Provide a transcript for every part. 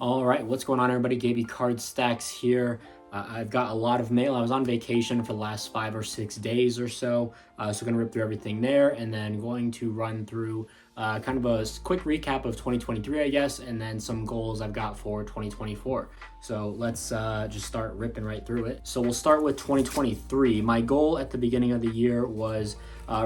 All right, what's going on, everybody? Gaby Card Stacks here. I've got a lot of mail. I was on vacation for the last 5 or 6 days or so, so going to rip through everything there, and then going to run through kind of a quick recap of 2023, I guess, and then some goals I've got for 2024. So let's just start ripping right through it. So we'll start with 2023. My goal at the beginning of the year was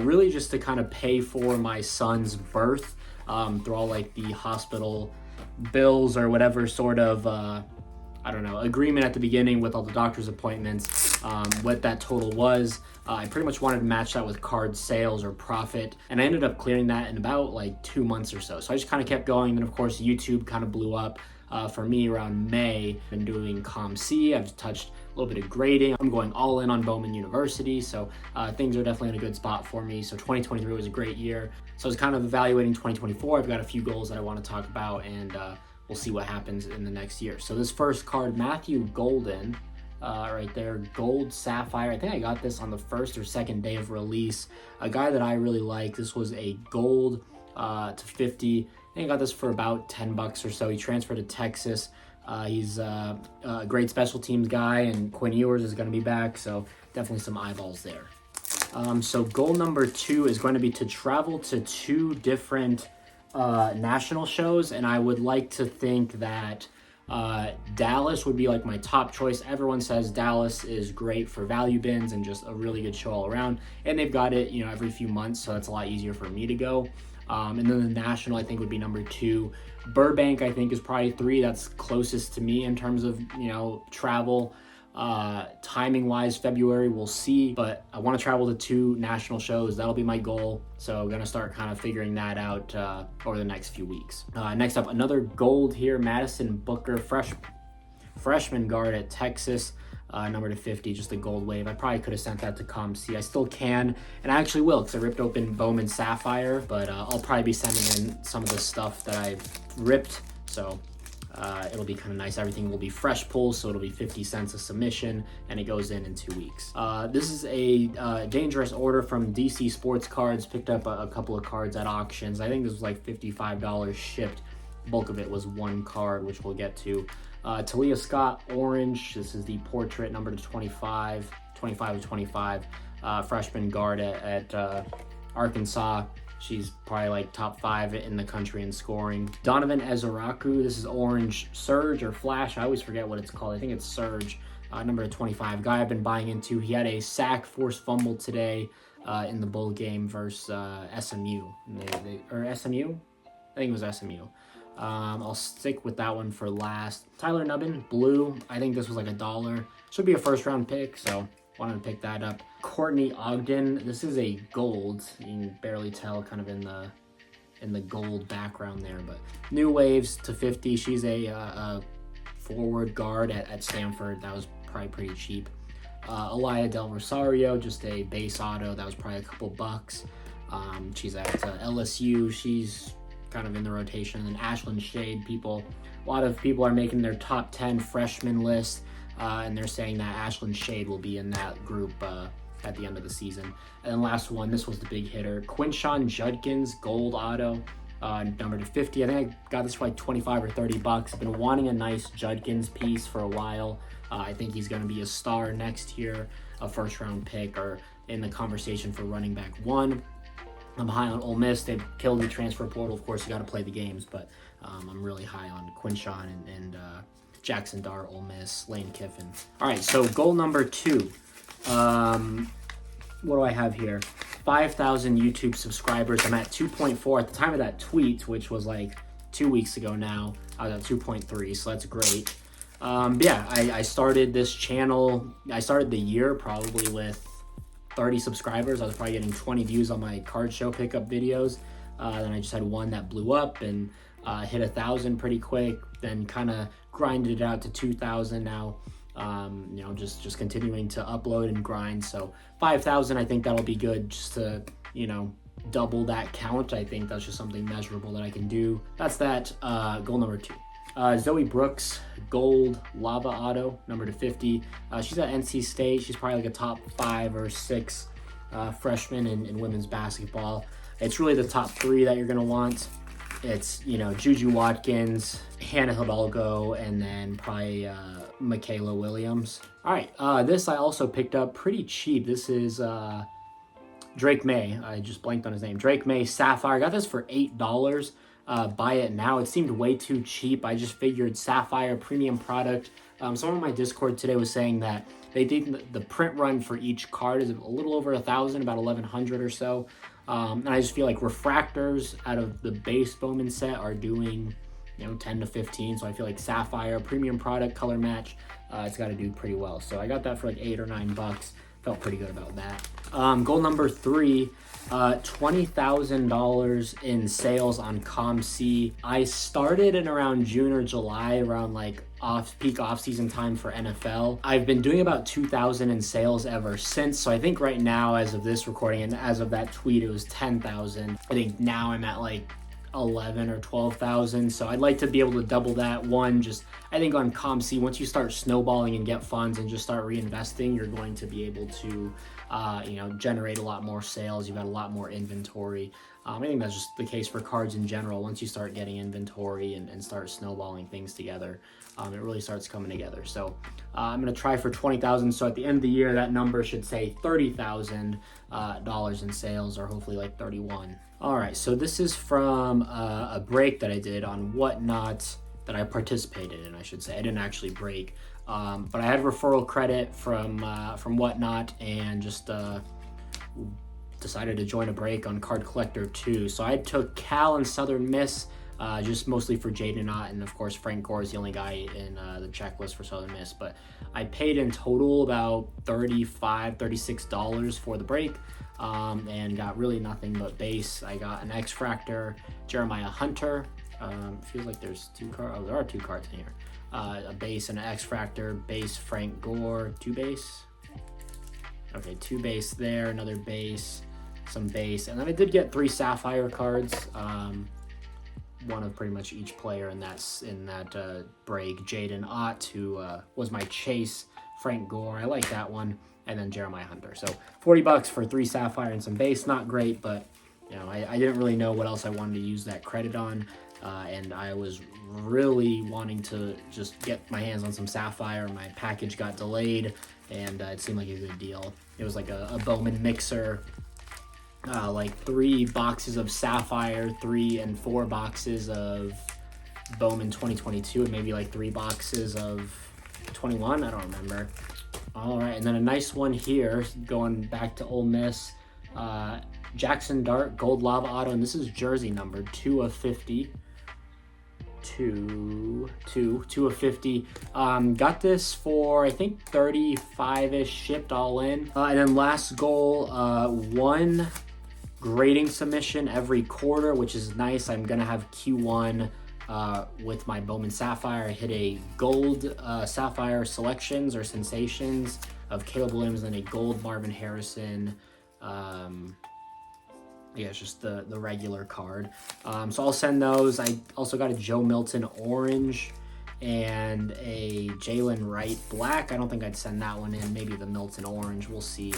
really just to kind of pay for my son's birth through all like the hospital bills or whatever sort of agreement at the beginning with all the doctor's appointments, what that total was. I pretty much wanted to match that with card sales or profit, and I ended up clearing that in about like 2 months or so. So I just kind of kept going. Then of course YouTube kind of blew up for me around May. I've been doing ComC, I've touched a little bit of grading. I'm going all in on Bowman University, so things are definitely in a good spot for me. So 2023 was a great year. So I was kind of evaluating 2024. I've got a few goals that I want to talk about, and we'll see what happens in the next year. So this first card, Matthew Golden, right there, Gold Sapphire. I think I got this on the first or second day of release. A guy that I really like. This was a gold to 50. I think I got this for about $10 or so. He transferred to Texas. He's a great special teams guy, and Quinn Ewers is going to be back, so definitely some eyeballs there. So goal number 2 is going to be to travel to 2 different national shows, and I would like to think that Dallas would be like my top choice. Everyone says Dallas is great for value bins and just a really good show all around, and they've got it, every few months, so that's a lot easier for me to go. And then the national, I think, would be number 2. Burbank, I think, is probably 3. That's closest to me in terms of travel. Timing wise, February, we'll see, but I want to travel to 2 national shows. That'll be my goal, so I'm gonna start kind of figuring that out over the next few weeks. Next up, another gold here, Madison Booker, freshman guard at Texas, number to 50, just a gold wave. I probably could have sent that to ComC. I still can, and I actually will, because I ripped open Bowman Sapphire, but I'll probably be sending in some of the stuff that I've ripped, so it'll be kind of nice. Everything will be fresh pulls, so it'll be 50 cents a submission, and it goes in 2 weeks. This is a dangerous order from DC Sports Cards. Picked up a couple of cards at auctions. I think this was like $55 shipped. Bulk of it was 1 card, which we'll get to. Talia Scott, orange. This is the portrait, number to 25 to 25. Freshman guard at Arkansas. She's probably like top 5 in the country in scoring. Donovan Ezaraku, this is orange Surge or Flash. I always forget what it's called. I think it's Surge, number 25. Guy I've been buying into. He had a sack, forced fumble today in the bowl game versus SMU. Or SMU? I think it was SMU. I'll stick with that one for last. Tyler Nubbin, blue. I think this was like $1. Should be a first round pick, so wanted to pick that up. Courtney Ogden, this is a gold. You can barely tell kind of in the gold background there, but new waves to 50. She's a forward guard at Stanford. That was probably pretty cheap. Alaya Del Rosario, just a base auto. That was probably a couple bucks. She's at LSU. She's kind of in the rotation. And then Ashlyn Shade, a lot of people are making their top 10 freshman list. And they're saying that Ashlyn Shade will be in that group at the end of the season. And then last one, this was the big hitter. Quinshawn Judkins, gold auto, number to 50. I think I got this for like 25 or $30. I've been wanting a nice Judkins piece for a while. I think he's going to be a star next year, a first round pick, or in the conversation for running back 1. I'm high on Ole Miss. They've killed the transfer portal. Of course, you got to play the games, but I'm really high on Quinshawn and Jackson Dart, Ole Miss, Lane Kiffin. All right, so goal number 2. What do I have here? 5,000 YouTube subscribers. I'm at 2.4 at the time of that tweet, which was like 2 weeks ago now. I was at 2.3, so that's great. But yeah, I started this channel. I started the year probably with 30 subscribers. I was probably getting 20 views on my card show pickup videos. Then I just had one that blew up and hit 1,000 pretty quick. Then kind of grinded it out to 2,000 now. Just continuing to upload and grind. So 5,000, I think that'll be good just to, double that count. I think that's just something measurable that I can do. That's that. Goal number 2. Zoe Brooks, gold lava auto, number to 50. She's at NC State. She's probably like a top 5 or 6 freshman in women's basketball. It's really the top 3 that you're going to want. it's, Juju Watkins, Hannah Hidalgo, and then probably Michaela Williams. All right, this I also picked up pretty cheap. This is Drake May. I just blanked on his name. Drake May Sapphire. I got this for $8. Buy it now. It seemed way too cheap. I just figured Sapphire, premium product. Someone on my Discord today was saying that they think the print run for each card is a little over 1,000, about 1,100 or so. And I just feel like refractors out of the base Bowman set are doing, 10 to 15. So I feel like Sapphire, premium product, color match, it's got to do pretty well. So I got that for like $8 or $9. Felt pretty good about that. Goal number 3, $20,000 in sales on ComC. I started in around June or July, around like peak off-season time for NFL. I've been doing about 2,000 in sales ever since. So I think right now, as of this recording and as of that tweet, it was 10,000. I think now I'm at like 11 or 12,000. So I'd like to be able to double that. I think on ComC, once you start snowballing and get funds and just start reinvesting, you're going to be able to, generate a lot more sales. You've got a lot more inventory. I think that's just the case for cards in general. Once you start getting inventory and start snowballing things together, it really starts coming together. So I'm going to try for 20,000. So at the end of the year, that number should say $30,000 in sales, or hopefully like 31. All right, so this is from a break that I did on Whatnot that I participated in, I should say. I didn't actually break, but I had referral credit from Whatnot and just decided to join a break on Card Collector 2. So I took Cal and Southern Miss, just mostly for Jaden Ott, and of course Frank Gore is the only guy in the checklist for Southern Miss. But I paid in total about $35, $36 for the break. And got really nothing but base. I got an X-Fractor, Jeremiah Hunter. Feels like there's 2 cards. Oh, there are 2 cards in here. A base and an X-Fractor, base Frank Gore, 2 base. Okay, 2 base there, another base, some base. And then I did get 3 Sapphire cards. One of pretty much each player in that break. Jaden Ott, who was my chase. Frank Gore, I like that one. And then Jeremiah Hunter. So $40 for 3 Sapphire and some base. Not great, but I didn't really know what else I wanted to use that credit on. And I was really wanting to just get my hands on some Sapphire. My package got delayed, and it seemed like a good deal. It was like a Bowman mixer, like 3 boxes of Sapphire, 3 and 4 boxes of Bowman 2022, and maybe like 3 boxes of 21. I don't remember. All right, and then a nice one here, going back to Ole Miss. Jackson Dart, Gold Lava Auto, and this is jersey number 2 of 50. 2 of 50. Got this for, I think, 35-ish, shipped all in. And then last goal, 1 grading submission every quarter, which is nice. I'm going to have Q1 with my Bowman Sapphire. I hit a gold Sapphire selections or sensations of Caleb Williams and a gold Marvin Harrison. It's just the regular card. So I'll send those. I also got a Joe Milton orange and a Jalen Wright black. I don't think I'd send that one in. Maybe the Milton orange. We'll see.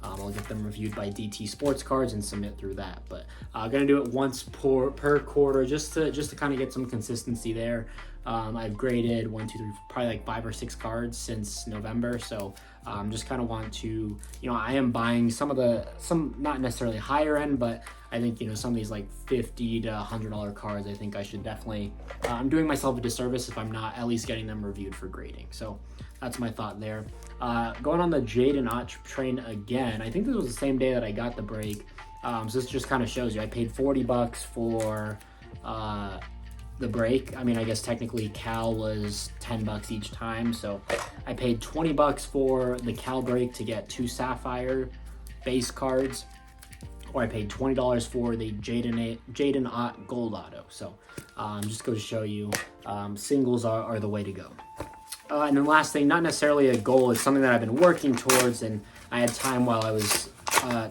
I'll get them reviewed by DT Sports Cards and submit through that. But I'm gonna do it once per quarter, just to kind of get some consistency there. I've graded 1, 2, 3, probably like 5 or 6 cards since November. So just kind of want to, I am buying some not necessarily higher end, but I think, some of these like $50 to $100 cards, I think I should definitely, I'm doing myself a disservice if I'm not at least getting them reviewed for grading. So that's my thought there. Going on the Jaden Ott train again, I think this was the same day that I got the break. So this just kind of shows you, I paid $40 for the break. I mean, I guess technically Cal was $10 each time. So I paid $20 for the Cal break to get 2 Sapphire base cards, or I paid $20 for the Jaden Ott Gold Auto. So just go to show you, singles are the way to go. And then last thing, not necessarily a goal, it's something that I've been working towards, and I had time while I was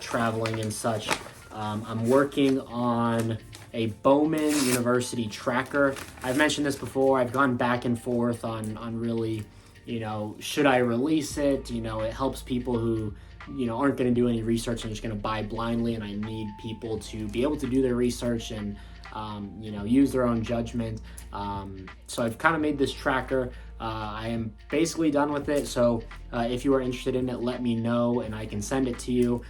traveling and such. I'm working on a Bowman University tracker. I've mentioned this before. I've gone back and forth on really, should I release it? It helps people who, aren't going to do any research and just going to buy blindly, and I need people to be able to do their research and use their own judgment. So I've kind of made this tracker. I am basically done with it. So if you are interested in it, let me know and I can send it to you.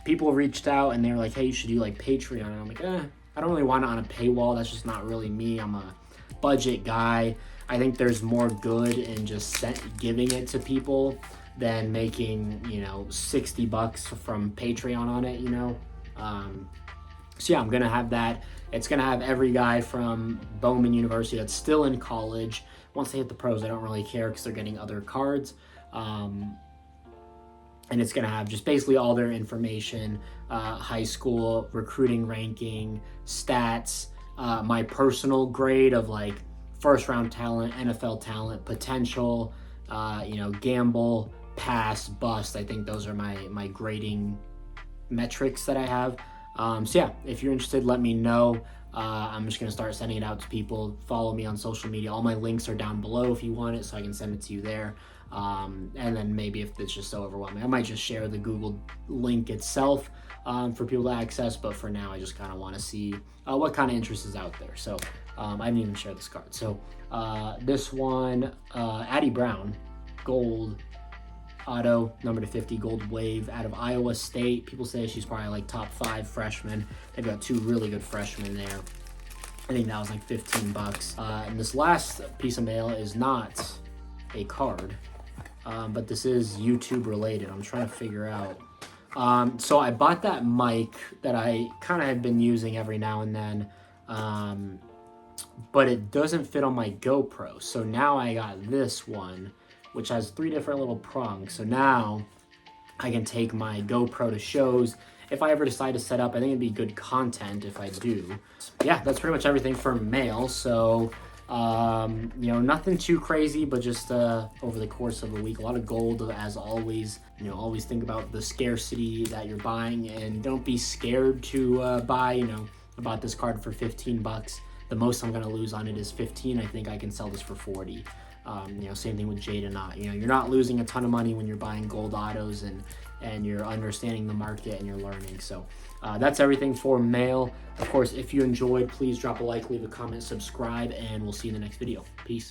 People reached out and they were like, hey, you should do like Patreon. And I'm like, I don't really want it on a paywall. That's just not really me. I'm a budget guy. I think there's more good in just giving it to people than making, $60 from Patreon on it, So yeah, I'm going to have that. It's going to have every guy from Bowman University that's still in college. Once they hit the pros, I don't really care because they're getting other cards. And it's going to have just basically all their information, high school, recruiting ranking, stats, my personal grade of like first round talent, NFL talent, potential, gamble, pass, bust. I think those are my grading metrics that I have. So yeah, if you're interested, let me know. I'm just going to start sending it out to people. Follow me on social media. All my links are down below if you want it, so I can send it to you there. And then maybe if it's just so overwhelming, I might just share the Google link itself for people to access. But for now, I just kind of want to see what kind of interest is out there. So I didn't even share this card. So this one, Addie Brown, gold auto, number to 50, gold wave out of Iowa State. People say she's probably like top 5 freshman. They've got 2 really good freshmen there. I think that was like $15. And this last piece of mail is not a card, but this is YouTube related. I'm trying to figure out. So I bought that mic that I kind of had been using every now and then, but it doesn't fit on my GoPro. So now I got this one, which has 3 different little prongs. So now I can take my GoPro to shows. If I ever decide to set up, I think it'd be good content if I do. Yeah, that's pretty much everything for mail. So, nothing too crazy, but just over the course of a week, a lot of gold as always. Always think about the scarcity that you're buying and don't be scared to buy. I bought this card for $15. The most I'm gonna lose on it is 15. I think I can sell this for 40. Same thing with Jada Knott. You're not losing a ton of money when you're buying gold autos and you're understanding the market and you're learning. So that's everything for mail. Of course, if you enjoyed, please drop a like, leave a comment, subscribe, and we'll see you in the next video. Peace.